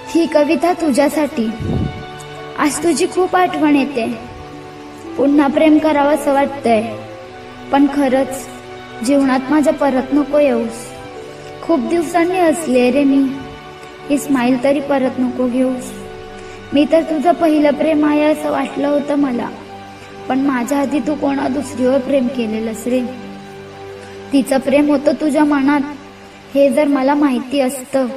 ही कविता तुझ्यासाठी. आज तुझी खूप आठवण येते. पुन्हा प्रेम करावंसं वाटतंय, पण खरंच जीवनात माझ्या परत नको येऊस. खूप दिवसांनी हसले रे मी, ही स्माईल तरी परत नको घेऊस. मी तर तुझं पहिलं प्रेम आहे असं वाटलं होतं मला, पण माझ्या आधी तू कोणा दुसरीवर प्रेम केलेलंस रे. तिचं प्रेम होतं तुझ्या मनात, हे जर मला माहिती असतं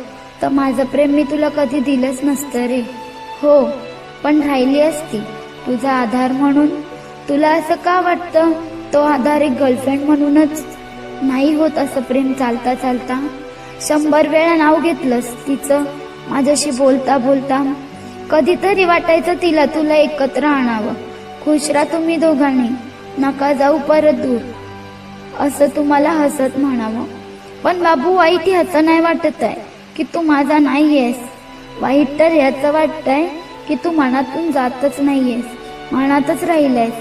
तर माझं प्रेम मी तुला कधी दिलंच नसतं रे. हो, पण राहिली असती तुझा आधार म्हणून. तुला असं का वाटतं तो आधार एक गर्लफ्रेंड म्हणूनच नाही होत असं प्रेम चालता चालता? 100 वेळा नाव घेतलंस तिचं माझ्याशी बोलता बोलता. कधीतरी वाटायचं तिला तुला एकत्र आणावं, खुश राहा तुम्ही दोघांनी, नका जाऊ परत दूर, असं तुम्हाला हसत म्हणावं. पण बाबू, वाईट ह्याचं नाही वाटत आहे की तू माझा नाहीयेस. वाईट तर ह्याचं वाटतंय की तू मनातून जातच नाहीयेस, मनातच राहिलायस.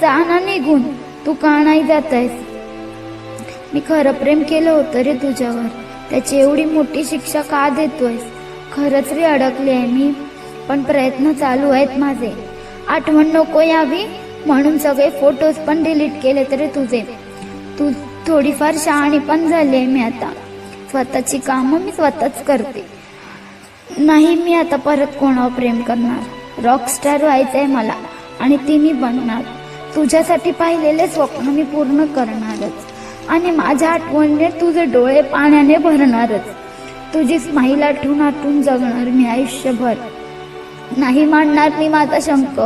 जा ना निघून, तू का नाही जातायस? मी खरं प्रेम केलं होतं रे तुझ्यावर, त्याची एवढी मोठी शिक्षा का देतोयस? खरंच रे अडकले आहे मी, पण प्रयत्न चालू आहेत माझे. आठवण नको यावी म्हणून सगळे फोटोज पण डिलीट केले तरी तुझे. तू थोडीफार शहाणी पण झाली आहे मी आता. स्वतःची कामं मी स्वतःच करते. नाही, मी आता परत कोणावर प्रेम करणार. रॉकस्टार व्हायचंय मला आणि ती मी बनणार. तुझ्यासाठी पाहिलेले स्वप्न मी पूर्ण करणारच, आणि माझ्या आठवणीने तुझे डोळे पाण्याने भरणारच. तुझी स्माईल आठवून आठवून जगणार मी आयुष्यभर. नाही मांडणार मी माझा शंक,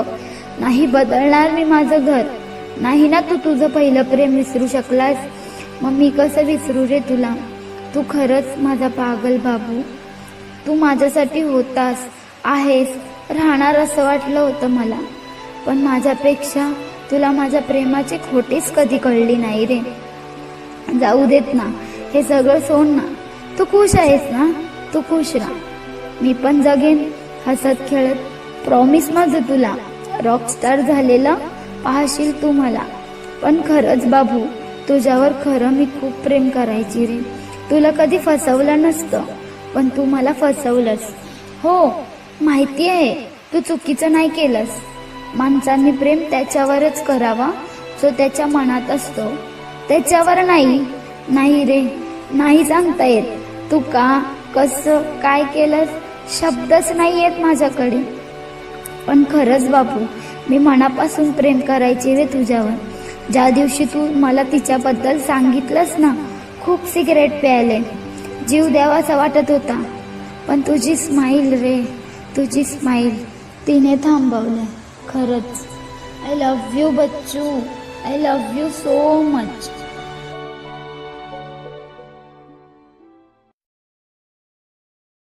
नाही बदलणार मी माझं घर. नाही ना तू तुझं पहिलं प्रेम विसरू शकलास, मग मी कसं विसरू रे तुला? तू खरंच माझा पागल बाबू. तू माझ्यासाठी होतास, आहेस, राहणार असं वाटलं होतं मला, पण माझ्यापेक्षा तुला माझ्या प्रेमाची खोटीच कधी कळली नाही रे. जाऊ देत ना, हे सगळं सोड ना. तू खुश आहेस ना? तू खुश राहा, मी पण जगेन हसत खेळत. प्रॉमिस माझं तुला. रॉकस्टार झालेला पाहशील तू मला. पण खरंच बाबू, तुझ्यावर खरं मी खूप प्रेम करायची रे. तुला कधी फसवलं नसतं, पण तू मला फसवलंस. हो, माहिती आहे, तू चुकीचं नाही केलंस. माणसांनी प्रेम त्याच्यावरच करावा जो त्याच्या मनात असतो, त्याच्यावर नाही. नाही रे, नाही सांगता येत. तू का, कसं, काय केलंस, शब्दच नाही येत माझ्याकडे. पण खरंच बापू, मी मनापासून प्रेम करायचे रे तुझ्यावर. ज्या दिवशी तू मला तिच्याबद्दल सांगितलंस ना, खूप सिगरेट प्यायले, जीव द्यावासा वाटत होता, पण तुझी स्माईल रे, तुझी स्माईल तिने थांबवलं. खरंच, I love you Bachchu, I love you so much.